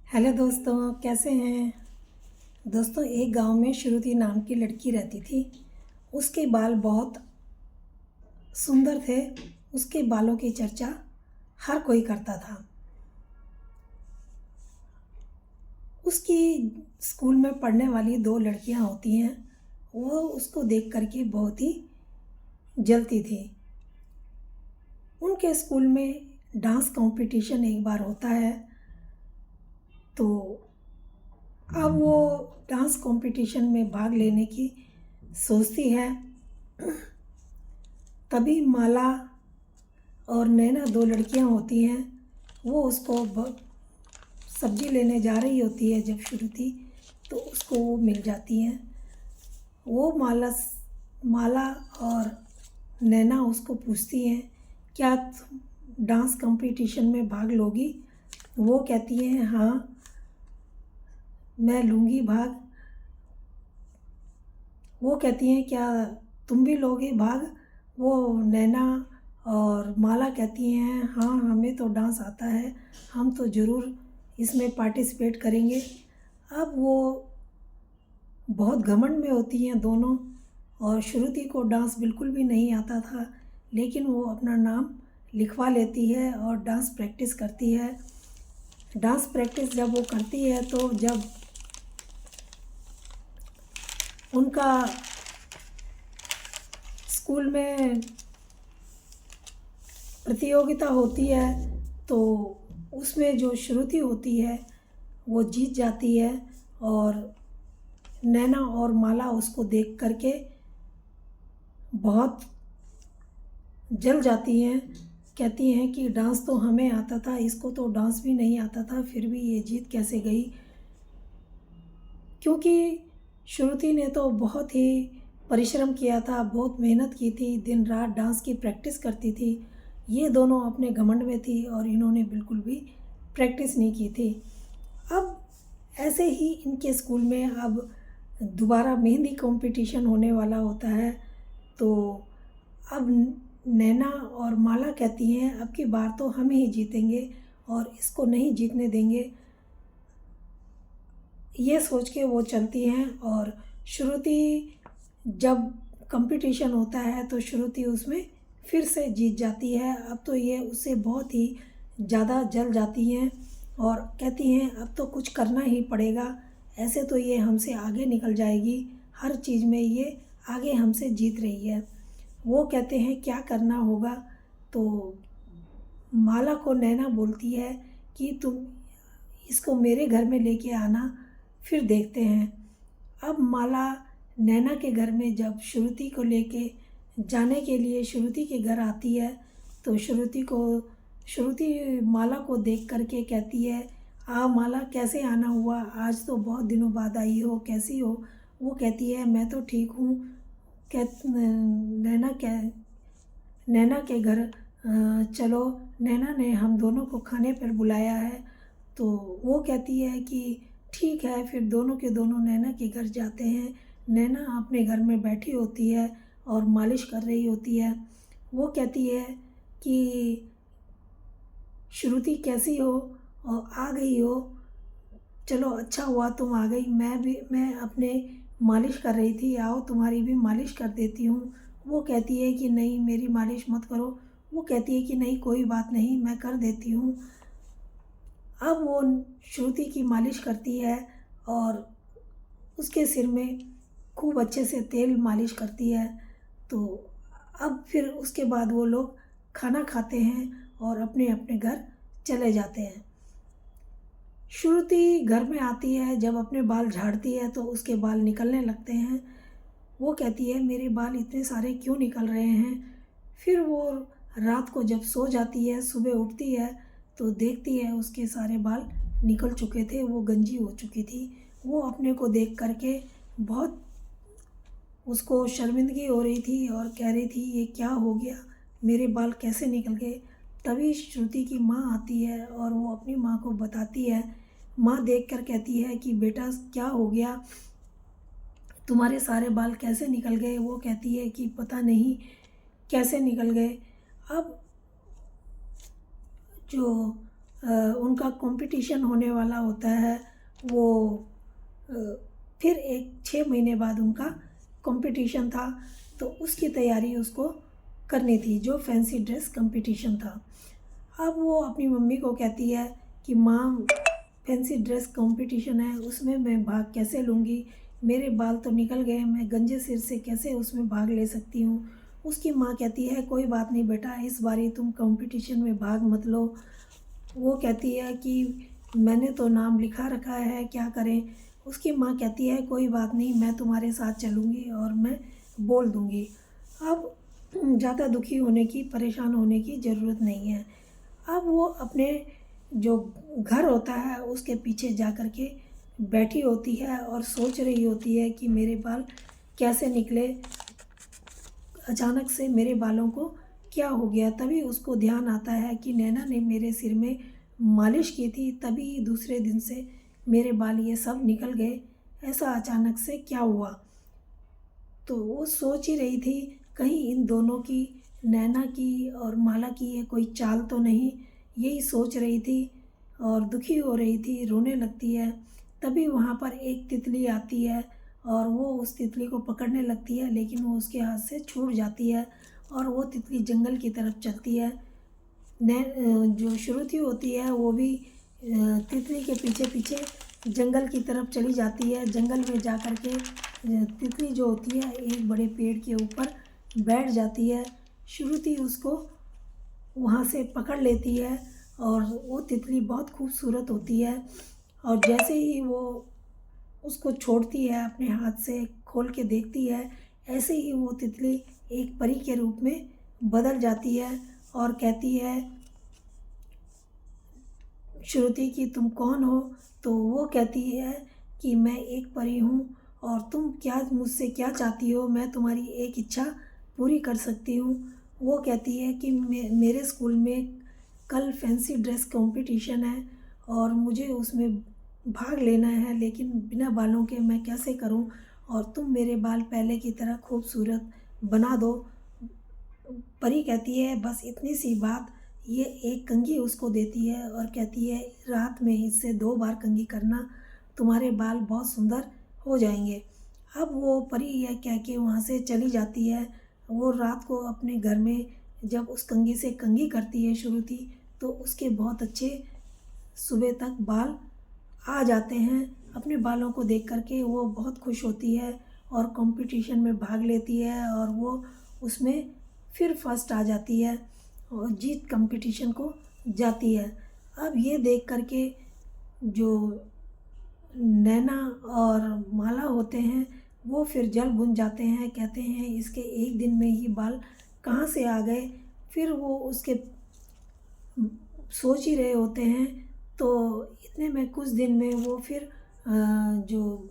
Hello दोस्तों, कैसे हैं। दोस्तों, एक गांव में श्रुति नाम की लड़की रहती थी। उसके बाल बहुत सुंदर थे। उसके बालों की चर्चा हर कोई करता था। उसकी स्कूल में पढ़ने वाली दो लड़कियां होती हैं, वो उसको देख करके बहुत ही जलती थी। उनके स्कूल में डांस कंपटीशन एक बार होता है, तो अब वो डांस कंपटीशन में भाग लेने की सोचती है। तभी माला और नैना दो लड़कियां होती हैं। वो उसको सब्जी लेने जा रही होती है जब श्रुति, तो उसको वो मिल जाती हैं। वो माला और नैना उसको पूछती हैं, क्या तुम डांस कंपटीशन में भाग लोगी। वो कहती हैं, हाँ मैं लूँगी भाग। वो कहती हैं, क्या तुम भी लोगे भाग। वो नैना और माला कहती हैं, हाँ हमें तो डांस आता है, हम तो ज़रूर इसमें पार्टिसिपेट करेंगे। अब वो बहुत घमंड में होती हैं दोनों, और श्रुति को डांस बिल्कुल भी नहीं आता था, लेकिन वो अपना नाम लिखवा लेती है और डांस प्रैक्टिस करती है। डांस प्रैक्टिस जब वो करती है, तो जब उनका स्कूल में प्रतियोगिता होती है, तो उसमें जो श्रुति होती है वो जीत जाती है। और नैना और माला उसको देख करके बहुत जल जाती हैं। कहती हैं कि डांस तो हमें आता था, इसको तो डांस भी नहीं आता था, फिर भी ये जीत कैसे गई। क्योंकि श्रुति ने तो बहुत ही परिश्रम किया था, बहुत मेहनत की थी, दिन रात डांस की प्रैक्टिस करती थी। ये दोनों अपने घमंड में थी और इन्होंने बिल्कुल भी प्रैक्टिस नहीं की थी। अब ऐसे ही इनके स्कूल में अब दोबारा मेहंदी कंपटीशन होने वाला होता है। तो अब नैना और माला कहती हैं, अब की बार तो हम ही जीतेंगे और इसको नहीं जीतने देंगे। ये सोच के वो चलती हैं, और श्रुति जब कंपटीशन होता है तो श्रुति उसमें फिर से जीत जाती है। अब तो ये उससे बहुत ही ज़्यादा जल जाती हैं और कहती हैं, अब तो कुछ करना ही पड़ेगा, ऐसे तो ये हमसे आगे निकल जाएगी, हर चीज़ में ये आगे हमसे जीत रही है। वो कहते हैं, क्या करना होगा। तो माला को नैना बोलती है कि तुम इसको मेरे घर में लेके आना, फिर देखते हैं। अब माला नैना के घर में जब श्रुति को लेके जाने के लिए श्रुति के घर आती है, तो श्रुति माला को देख करके कहती है, माला कैसे आना हुआ, आज तो बहुत दिनों बाद आई हो, कैसी हो। वो कहती है, मैं तो ठीक हूँ। नैना के घर चलो, नैना ने हम दोनों को खाने पर बुलाया है। तो वो कहती है कि ठीक है। फिर दोनों के दोनों नैना के घर जाते हैं। नैना अपने घर में बैठी होती है और मालिश कर रही होती है। वो कहती है कि श्रुति कैसी हो, और आ गई हो, चलो अच्छा हुआ तुम आ गई। मैं अपने मालिश कर रही थी, आओ तुम्हारी भी मालिश कर देती हूँ। वो कहती है कि नहीं, मेरी मालिश मत करो। वो कहती है कि नहीं, कोई बात नहीं, मैं कर देती हूँ। अब वो श्रुति की मालिश करती है और उसके सिर में खूब अच्छे से तेल मालिश करती है। तो अब फिर उसके बाद वो लोग खाना खाते हैं और अपने अपने घर चले जाते हैं। श्रुति घर में आती है, जब अपने बाल झाड़ती है तो उसके बाल निकलने लगते हैं। वो कहती है, मेरे बाल इतने सारे क्यों निकल रहे हैं। फिर वो रात को जब सो जाती है, सुबह उठती है तो देखती है उसके सारे बाल निकल चुके थे, वो गंजी हो चुकी थी। वो अपने को देख करके बहुत उसको शर्मिंदगी हो रही थी और कह रही थी, ये क्या हो गया, मेरे बाल कैसे निकल गए। तभी श्रुति की माँ आती है और वो अपनी माँ को बताती है। माँ देखकर कहती है कि बेटा क्या हो गया, तुम्हारे सारे बाल कैसे निकल गए। वो कहती है कि पता नहीं कैसे निकल गए। अब जो उनका कंपटीशन होने वाला होता है। वो अ, फिर एक 6 महीने बाद उनका कंपटीशन था, तो उसकी तैयारी उसको करनी थी, जो फैंसी ड्रेस कंपटीशन था। अब वो अपनी मम्मी को कहती है कि माँ, फैंसी ड्रेस कंपटीशन है, उसमें मैं भाग कैसे लूँगी? मेरे बाल तो निकल गए, मैं गंजे सिर से कैसे उसमें भाग ले सकती हूँ? उसकी माँ कहती है कोई बात नहीं बेटा, इस बारी तुम कंपटीशन में भाग मत लो। वो कहती है कि मैंने तो नाम लिखा रखा है, क्या करें? उसकी माँ कहती है कोई बात नहीं, मैं तुम्हारे साथ चलूँगी और मैं बोल दूँगी। अब ज़्यादा दुखी होने की, परेशान होने की ज़रूरत नहीं है। अब वो अपने जो घर होता है उसके पीछे जा कर के बैठी होती है और सोच रही होती है कि मेरे बाल कैसे निकले, अचानक से मेरे बालों को क्या हो गया। तभी उसको ध्यान आता है कि नैना ने मेरे सिर में मालिश की थी, तभी दूसरे दिन से मेरे बाल ये सब निकल गए। ऐसा अचानक से क्या हुआ? तो वो सोच ही रही थी कहीं इन दोनों की, नैना की और माला की, ये कोई चाल तो नहीं। यही सोच रही थी और दुखी हो रही थी, रोने लगती है। तभी वहाँ पर एक तितली आती है और वो उस तितली को पकड़ने लगती है, लेकिन वो उसके हाथ से छूट जाती है और वो तितली जंगल की तरफ चलती है। जो श्रुति होती है वो भी तितली के पीछे पीछे जंगल की तरफ चली जाती है। जंगल में जा कर के तितली जो होती है एक बड़े पेड़ के ऊपर बैठ जाती है। श्रुति उसको वहाँ से पकड़ लेती है और वो तितली बहुत खूबसूरत होती है। और जैसे ही वो उसको छोड़ती है, अपने हाथ से खोल के देखती है, ऐसे ही वो तितली एक परी के रूप में बदल जाती है और कहती है श्रुति कि तुम कौन हो? तो वो कहती है कि मैं एक परी हूँ और तुम क्या मुझसे क्या चाहती हो? मैं तुम्हारी एक इच्छा पूरी कर सकती हूँ। वो कहती है कि मेरे स्कूल में कल फैंसी ड्रेस कंपटीशन है और मुझे उसमें भाग लेना है, लेकिन बिना बालों के मैं कैसे करूं? और तुम मेरे बाल पहले की तरह खूबसूरत बना दो। परी कहती है बस इतनी सी बात। ये एक कंघी उसको देती है और कहती है रात में इससे 2 बार कंघी करना, तुम्हारे बाल बहुत सुंदर हो जाएंगे। अब वो परी यह कह के वहाँ से चली जाती है। वो रात को अपने घर में जब उस कंघी से कंघी करती है श्रुति, तो उसके बहुत अच्छे सुबह तक बाल आ जाते हैं। अपने बालों को देख कर के वो बहुत खुश होती है और कंपटीशन में भाग लेती है और वो उसमें फिर फर्स्ट आ जाती है और जीत कंपटीशन को जाती है। अब ये देख कर के जो नैना और माला होते हैं वो फिर जल भुन जाते हैं, कहते हैं इसके एक दिन में ही बाल कहाँ से आ गए। फिर वो उसके सोच ही रहे होते हैं, तो इतने में कुछ दिन में वो फिर जो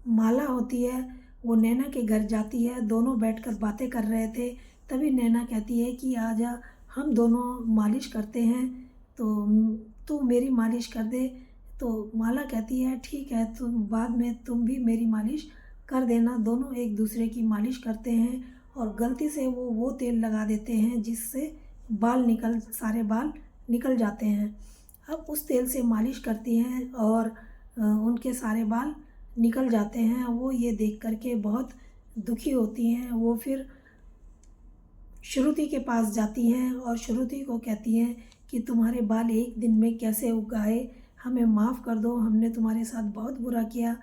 माला होती है वो नैना के घर जाती है। दोनों बैठकर बातें कर रहे थे, तभी नैना कहती है कि आजा हम दोनों मालिश करते हैं, तो तू मेरी मालिश कर दे। तो माला कहती है ठीक है, तुम बाद में तुम भी मेरी मालिश कर देना। दोनों एक दूसरे की मालिश करते हैं और गलती से वो तेल लगा देते हैं जिससे सारे बाल निकल जाते हैं। अब उस तेल से मालिश करती हैं और उनके सारे बाल निकल जाते हैं। वो ये देख कर के बहुत दुखी होती हैं। वो फिर श्रुति के पास जाती हैं और श्रुति को कहती हैं कि तुम्हारे बाल एक दिन में कैसे उग आए, हमें माफ़ कर दो, हमने तुम्हारे साथ बहुत बुरा किया।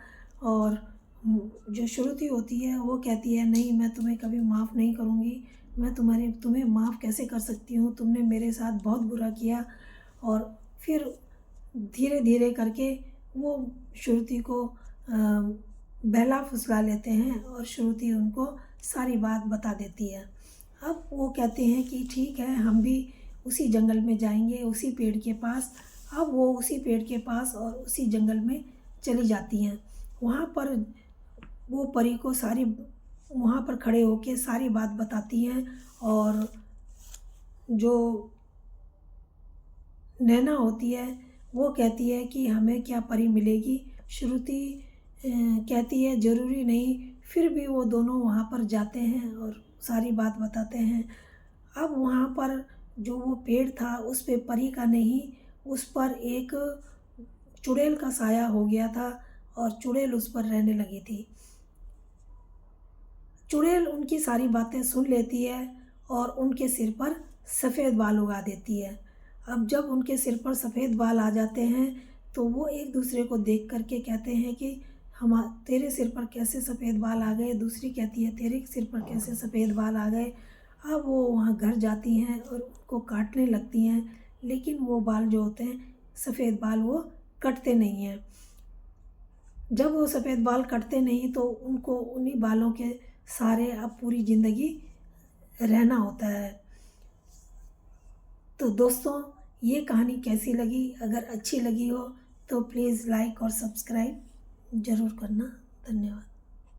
और जो श्रुति होती है वो कहती है नहीं, मैं तुम्हें कभी माफ़ नहीं करूँगी, मैं तुम्हें माफ़ कैसे कर सकती हूँ, तुमने मेरे साथ बहुत बुरा किया। और फिर धीरे धीरे करके वो श्रुति को बहला फुसला लेते हैं और श्रुति उनको सारी बात बता देती है। अब वो कहते हैं कि ठीक है, हम भी उसी जंगल में जाएंगे, उसी पेड़ के पास। अब वो उसी पेड़ के पास और उसी जंगल में चली जाती हैं। वहाँ पर वो परी को वहाँ पर खड़े होके सारी बात बताती हैं। और जो नैना होती है वो कहती है कि हमें क्या परी मिलेगी। श्रुति कहती है ज़रूरी नहीं। फिर भी वो दोनों वहाँ पर जाते हैं और सारी बात बताते हैं। अब वहाँ पर जो वो पेड़ था उस पे परी का नहीं, उस पर एक चुड़ैल का साया हो गया था और चुड़ैल उस पर रहने लगी थी। चुड़ैल उनकी सारी बातें सुन लेती है और उनके सिर पर सफ़ेद बाल उगा देती है। अब जब उनके सिर पर सफ़ेद बाल आ जाते हैं तो वो एक दूसरे को देख कर के कहते हैं कि हम तेरे सिर पर कैसे सफ़ेद बाल आ गए। दूसरी कहती है तेरे सिर पर कैसे सफ़ेद बाल आ गए। अब वो वहाँ घर जाती हैं और उनको काटने लगती हैं, लेकिन वो बाल जो होते हैं सफ़ेद बाल वो कटते नहीं हैं। जब वो सफ़ेद बाल कटते नहीं तो उनको उन्हीं बालों के सहारे अब पूरी ज़िंदगी रहना होता है। तो दोस्तों, ये कहानी कैसी लगी? अगर अच्छी लगी हो तो प्लीज़ लाइक और सब्सक्राइब ज़रूर करना। धन्यवाद।